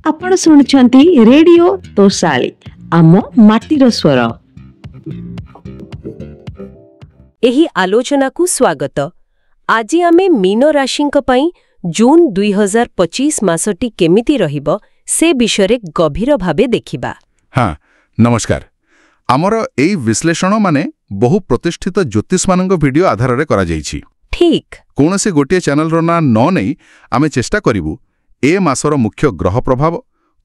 आपण शुणुछंती रेडियो तोसाली आम माटीर स्वर। एही आलोचना को स्वागत। आज आमे मीन राशिंक पई जून 2025 मासटी केमिति रहिबो से विषय गभीर भावे देखिबा। हाँ नमस्कार। आमर एई विश्लेषण माने बहु प्रतिष्ठित ज्योतिष मानक वीडियो आधार रे करा जाईछि। ठीक कौन से गोटे चैनल रो ना न नहीं आमे चेष्टा करिवु ए मासर मुख्य ग्रह प्रभाव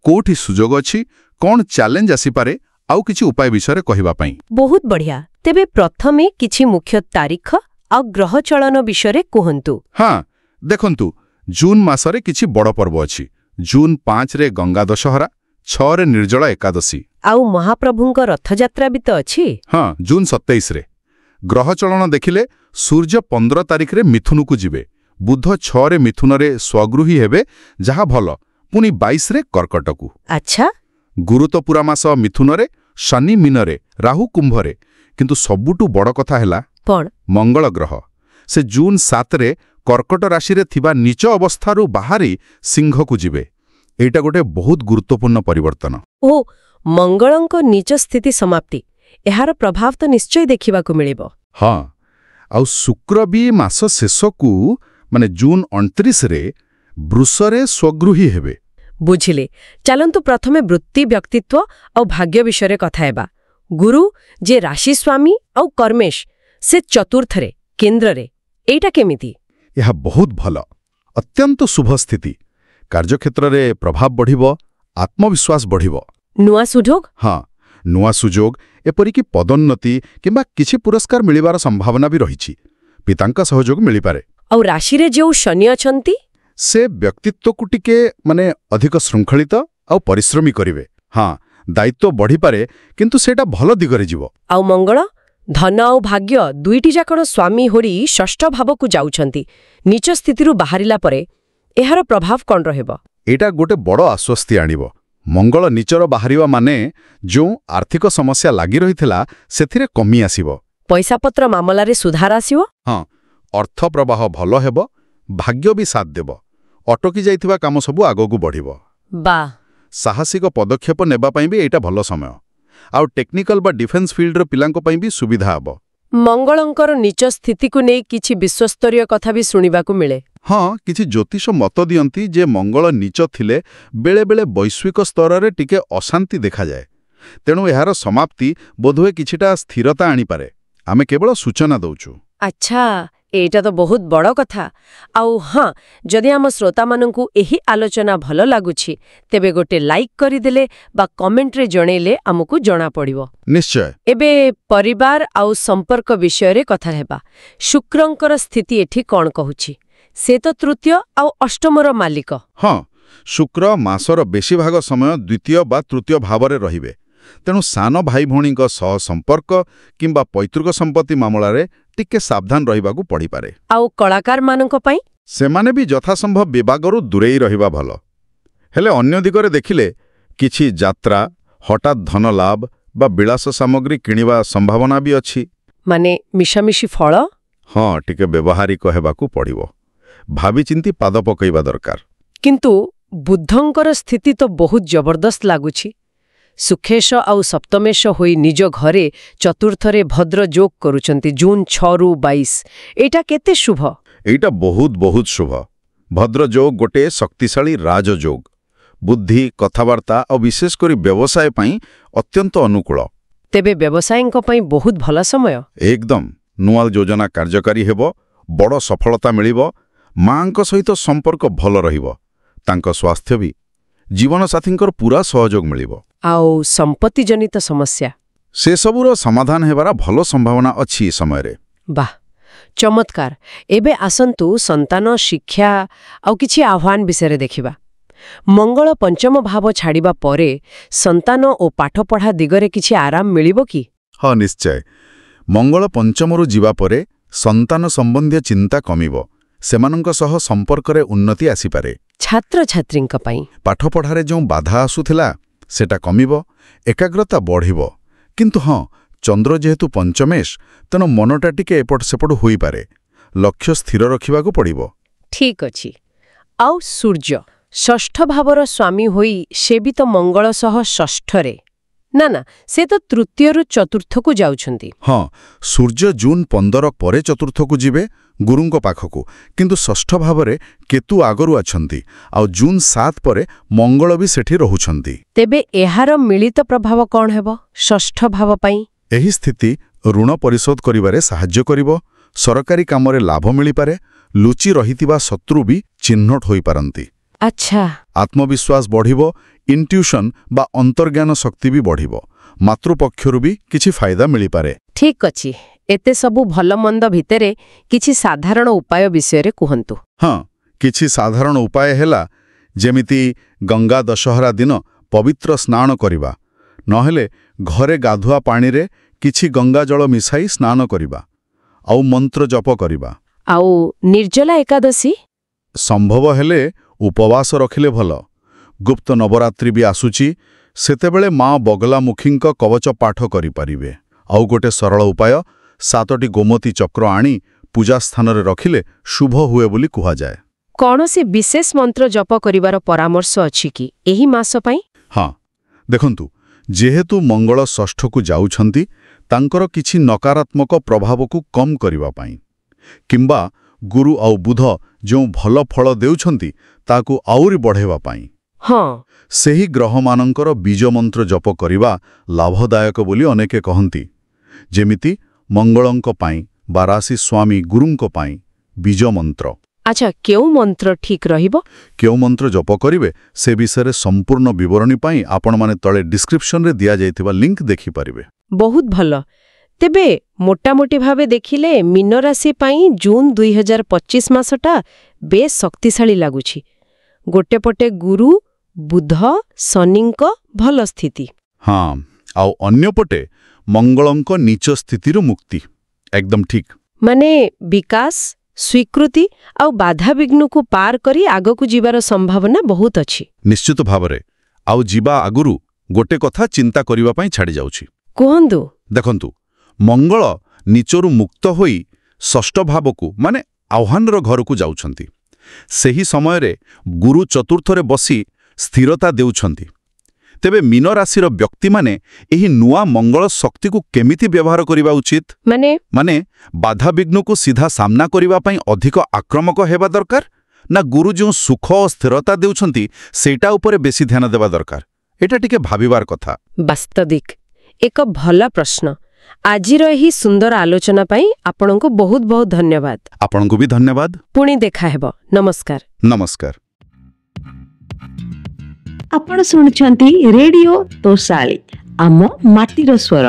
कोठी सुजोग अछि कोन चैलेंज आसी पारे आउ किछि उपाय विषय रे कहिबा पई। बहुत बढ़िया। तेबे प्रथमे किछि मुख्य तारीख आ ग्रह चलन विषय कहंतु। हाँ देखंतु जून मासरे किछि बड़ पर्व अछि। जून 5 रे गंगा दशहरा, 6 रे निर्जला एकादशी आउ महाप्रभुंक रथयात्रा भी तो अछि। हाँ जून 27 रे ग्रह चलन देखिले सूर्य 15 तारिख रे मिथुन को जिवे, बुध 6 रे मिथुन रे स्वगृही हेबे जहा भल, पुनी 22 रे कर्कट को। अच्छा गुरु तो पूरा मास मिथुन रे, शनि मीन रे, राहु कुंभ रे, किंतु सबुटु बड़ कथा हैला पण मंगल ग्रह से जून 7 रे कर्कट राशि रे थिबा नीच अवस्थारू बाहरी सिंह को जिवे। एटा गोटे बहुत गुरुत्वपूर्ण परिवर्तन। ओ मंगलंक नीच स्थिति समाप्ति एहार प्रभाव तो निश्चय देखिबा को मिलिबो। हाँ आउ शुक्र भी मास शेष को माने जून 29 रे वृष रे स्वगृही हेबे। बुझिले। चलंतु प्रथमे वृत्ति व्यक्तित्व और भाग्य विषय कथा हेबा। गुरु जे राशि स्वामी और कर्मेश से चतुर्थ रे केंद्र रे एटा केमिति? यह बहुत भल अत्यंत शुभ स्थिति। कार्यक्षेत्र रे प्रभाव बढ़िबो, आत्मविश्वास बढ़िबो। नुआ सुजोग? हाँ नुआ सुजोग एपरिकी पदोन्नति किंबा किछि पुरस्कार मिलिबार संभावना भी रहिछि। पितांका सहयोग मिली पारे। और राशि रे जो शनि अछंती से व्यक्तित्व को टिके माने अधिक श्रृंखलित और परिश्रमी करिवे। हाँ दायित्व बढ़ी पारे किंतु सेटा भल दिगरे जीवो। आउ मंगल धन और भाग्य दुईटी जाकण स्वामी होरी षष्ठ भाव को जाउछंती। नीच स्थितिरु बाहरिला परे एहार प्रभाव कोन रहेबो? एटा गोटे बड़ आश्वस्ति आनिबो। मंगल नीचर बाहरिवा माने जो आर्थिक समस्या लागी रहिथिला सेथिरे कमी आसीबो। पैसा पत्र मामला रे सुधार आसीबो। हाँ अर्थ प्रवाह भल हेबो, भाग्य भी साथ देबो। अटकी जाइथिबा काम सबु आगोगु बढ़िबो। बा साहसिक पदक्षेप नेबा पई भी एटा भल समय। आउ टेक्निकल बा डिफेंस फील्ड रो पिलांको पई भी सुविधा हबो। मंगलंकर नीच स्थिति को नै किछि विश्वस्तरीय कथा भी सुनिबा को मिले। हाँ किछि ज्योतिष मत दियंती जे मंगल नीच थिले बेले बेले वैश्विक स्तर रे टिके अशांति देखा जाए। तेणु एहार समाप्ति बोधवे किछिटा स्थिरता आनी पारे। आमे केवल सूचना दउछु। अच्छा एटा तो बहुत बड़ कथा। आउ हाँ जदि आम श्रोता मानंकु एही आलोचना भल लागुछि तेबे गोटे लाइक करिदेले बा कमेंट रे जणेले आमकु जणा पड़िबो। निश्चय। एबे परिवार आउ संपर्क विषय रे कथा हेबा। शुक्रंकर स्थिति एठी कोन कहूछि? से तो तृतीय आउ अष्टमर मालिक। हाँ शुक्र मासर बेसी भाग समय द्वितीय बा तृतीय भावरे रहिबे। तेणु सान भाई भौणी सह संपर्क किंबा पैतृक संपत्ति मामला रे टिके सावधान रहिबाकु पड़ी पारे। आउ कलाकार मानक पई सेमाने भी यथासंभव विभागरु दूरेई रहिबा भल। हेले अन्य दिगरे देखिले किछि यात्रा, हठात धन लाभ बा विलास सामग्री किनिबा संभावना भी अछि। माने मिशामिशी फल? हाँ टिके व्यवहारिक हेबाकु पड़िबो। भावी चिंती पाद पकईबा दरकार। किंतु बुद्धंकर स्थिति तो बहुत जबरदस्त लागुछि। सुखेश आउ सप्तमेश होई निज घरे चतुर्थरे भद्र जोग करुचंती जून 6 रु 22। एटा केते शुभ? एटा बहुत बहुत शुभ। भद्र जोग गोटे शक्तिशाली राजयोग। बुद्धि कथावार्ता और विशेष करी व्यवसाय पई अत्यंत अनुकूल। तेबे व्यवसायींक पई बहुत भला समय। एकदम नुआ योजना कार्यकारी हेबो, बड़ सफलता मिलिबो, मांक सहित संपर्क भल रहिबो, तांको स्वास्थ्य भी, जीवन साथींकर पूरा सहयोग मिलिबो। आउ संपत्ति जनित समस्या से सबुर समाधान हेबारा भलो संभावना अछि समय रे। वाह चमत्कार। एबे आसंतु संतान शिक्षा आउ किछि आह्वान विषय देखिबा। मंगल पंचम भाव छाड़िबा परे संतान ओ पाठ पढ़ा दिगरे किछि आराम मिलिबो कि? हाँ निश्चय। मंगल पंचमरु जीवा परे संतान संबंधी चिंता कमिबो, सेमानंक सह संपर्करे उन्नति आसीपारे। छात्र छात्रींक पई पाठ पढ़ारे जो बाधा आसुथिला सेटा कमिबो, एकाग्रता बढ़िबो। किंतु हाँ चंद्र जेहेतु पंचमेश तेणु मनटा टिके एपट सेपट होई पारे। लक्ष्य स्थिर रखिबाकू पड़िबो। ठीक अछि। आउ सूर्य ଷଷ୍ଠ ଭାବର ସ୍ୱାମୀ ହୋଇ ସେ ବି ତ ମଙ୍ଗଳ ସହ ଷଷ୍ଠରେ ନା ନା ସେ ତ ତୃତୀୟରୁ ଚତୁର୍ଥକୁ ଯାଉଛନ୍ତି। ହଁ, ସୂର୍ଯ୍ୟ ଜୁନ୍ 15 ପରେ ଚତୁର୍ଥକୁ ଯିବେ ଗୁରୁଙ୍କ ପାଖକୁ, କିନ୍ତୁ ଷଷ୍ଠ ଭାବରେ କେତୁ ଆଗରୁ ଅଛନ୍ତି, ଆଉ ଜୁନ୍ 7 ପରେ ମଙ୍ଗଳ ବି ସେଠି ରହୁଛନ୍ତି। ତେବେ ଏହାର ମିଳିତ ପ୍ରଭାବ କ'ଣ ହେବ ଷଷ୍ଠ ଭାବ ପାଇଁ? ଏହି ସ୍ଥିତି ଋଣ ପରିଶୋଧ କରିବାରେ ସାହାଯ୍ୟ କରିବ, ସରକାରୀ କାମରେ ଲାଭ ମିଳିପାରେ, ଲୁଚି ରହିଥିବା ଶତ୍ରୁ ବି ଚିହ୍ନଟ ହୋଇପାରନ୍ତି। ଆଚ୍ଛା। ଆତ୍ମବିଶ୍ୱାସ ବଢ଼ିବ, ଇଣ୍ଟ୍ୟୁସନ୍ ବା ଅନ୍ତର୍ଜ୍ଞାନ ଶକ୍ତି ବି ବଢ଼ିବ, ମାତୃପକ୍ଷରୁ ବି କିଛି ଫାଇଦା ମିଳିପାରେ। ଠିକ୍ ଅଛି, ଏତେ ସବୁ ଭଲ ମନ୍ଦ ଭିତରେ କିଛି ସାଧାରଣ ଉପାୟ ବିଷୟରେ କୁହନ୍ତୁ। ହଁ, କିଛି ସାଧାରଣ ଉପାୟ ହେଲା, ଯେମିତି ଗଙ୍ଗା ଦଶହରା ଦିନ ପବିତ୍ର ସ୍ନାନ କରିବା, ନହେଲେ ଘରେ ଗାଧୁଆ ପାଣିରେ କିଛି ଗଙ୍ଗାଜଳ ମିଶାଇ ସ୍ନାନ କରିବା, ଆଉ ମନ୍ତ୍ର ଜପ କରିବା। ଆଉ ନିର୍ଜଳା ଏକାଦଶୀ? ସମ୍ଭବ ହେଲେ ଉପବାସ ରଖିଲେ ଭଲ। ଗୁପ୍ତ ନବରାତ୍ରି ବି ଆସୁଛି, ସେତେବେଳେ ମା ବଗଲାମୁଖୀଙ୍କ କବଚ ପାଠ କରିପାରିବେ। ଆଉ ଗୋଟେ ସରଳ ଉପାୟ, 7ଟି ଗୋମତୀ ଚକ୍ର ଆଣି ପୂଜା ସ୍ଥାନରେ ରଖିଲେ ଶୁଭ ହୁଏ ବୋଲି କୁହାଯାଏ। କୌଣସି ବିଶେଷ ମନ୍ତ୍ର ଜପ କରିବାର ପରାମର୍ଶ ଅଛି କି ଏହି ମାସ ପାଇଁ? ହଁ, ଦେଖନ୍ତୁ, ଯେହେତୁ ମଙ୍ଗଳ ଷଷ୍ଠକୁ ଯାଉଛନ୍ତି, ତାଙ୍କର କିଛି ନକାରାତ୍ମକ ପ୍ରଭାବକୁ କମ୍ କରିବା ପାଇଁ, କିମ୍ବା ଗୁରୁ ଆଉ ବୁଧ ଯେଉଁ ଭଲ ଫଳ ଦେଉଛନ୍ତି ତାକୁ ଆହୁରି ବଢ଼ାଇବା ପାଇଁ, ହଁ, ସେହି ଗ୍ରହମାନଙ୍କର ବୀଜମନ୍ତ୍ର ଜପ କରିବା ଲାଭଦାୟକ ବୋଲି ଅନେକେ କହନ୍ତି। ଯେମିତି ମଙ୍ଗଳଙ୍କ ପାଇଁ ବା ରାଶି ସ୍ୱାମୀ ଗୁରୁଙ୍କ ପାଇଁ ବୀଜମନ୍ତ୍ର। ଆଚ୍ଛା, କେଉଁ ମନ୍ତ୍ର ଠିକ୍ ରହିବ? କେଉଁ ମନ୍ତ୍ର ଜପ କରିବେ ସେ ବିଷୟରେ ସମ୍ପୂର୍ଣ୍ଣ ବିବରଣୀ ପାଇଁ ଆପଣମାନେ ତଳେ ଡିସ୍କ୍ରିପ୍ସନରେ ଦିଆଯାଇଥିବା ଲିଙ୍କ ଦେଖିପାରିବେ। ବହୁତ ଭଲ। ତେବେ ମୋଟାମୋଟି ଭାବେ ଦେଖିଲେ ମୀନ ରାଶି ପାଇଁ ଜୁନ୍ 2025 ମାସଟା ବେଶ୍ ଶକ୍ତିଶାଳୀ ଲାଗୁଛି। ଗୋଟେ ପଟେ ଗୁରୁ, ବୁଧ, ଶନିଙ୍କ ଭଲ ସ୍ଥିତି। ହଁ, ଆଉ ଅନ୍ୟପଟେ ମଙ୍ଗଳଙ୍କ ନୀଚ ସ୍ଥିତିରୁ ମୁକ୍ତି। ଏକଦମ ଠିକ୍। ମାନେ ବିକାଶ, ସ୍ୱୀକୃତି ଆଉ ବାଧାବିଘ୍ନକୁ ପାର କରି ଆଗକୁ ଯିବାର ସମ୍ଭାବନା ବହୁତ ଅଛି। ନିଶ୍ଚିତ ଭାବରେ। ଆଉ ଯିବା ଆଗରୁ ଗୋଟେ କଥା ଚିନ୍ତା କରିବା ପାଇଁ ଛାଡ଼ିଯାଉଛି। କୁହନ୍ତୁ। ଦେଖନ୍ତୁ, ମଙ୍ଗଳ ନୀଚରୁ ମୁକ୍ତ ହୋଇ ଷଷ୍ଠ ଭାବକୁ ମାନେ ଆହ୍ୱାନର ଘରକୁ ଯାଉଛନ୍ତି। ସେହି ସମୟରେ ଗୁରୁ ଚତୁର୍ଥରେ ବସି ସ୍ଥିରତା ଦେଉଛନ୍ତି। ତେବେ ମୀନ ରାଶିର ବ୍ୟକ୍ତିମାନେ ଏହି ନୂଆ ମଙ୍ଗଳ ଶକ୍ତିକୁ କେମିତି ବ୍ୟବହାର କରିବା ଉଚିତ? ମାନେ ବାଧାବିଘ୍ନକୁ ସିଧା ସାମ୍ନା କରିବା ପାଇଁ ଅଧିକ ଆକ୍ରମକ ହେବା ଦରକାର, ନା ଗୁରୁ ଯେଉଁ ସୁଖ ଓ ସ୍ଥିରତା ଦେଉଛନ୍ତି ସେଇଟା ଉପରେ ବେଶୀ ଧ୍ୟାନ ଦେବା ଦରକାର? ଏଟା ଟିକେ ଭାବିବାର କଥା। ବାସ୍ତବିକ ଏକ ଭଲ ପ୍ରଶ୍ନ। ଆଜିର ଏହି ସୁନ୍ଦର ଆଲୋଚନା ପାଇଁ ଆପଣଙ୍କୁ ବହୁତ ବହୁତ ଧନ୍ୟବାଦ। ଆପଣଙ୍କୁ ବି ଧନ୍ୟବାଦ। ପୁଣି ଦେଖା ହେବ। ନମସ୍କାର। ନମସ୍କାର। ଆପଣ ଶୁଣୁଛନ୍ତି ରେଡିଓ ତୋଷାଳୀ, ଆମ ମାଟିର ସ୍ୱର।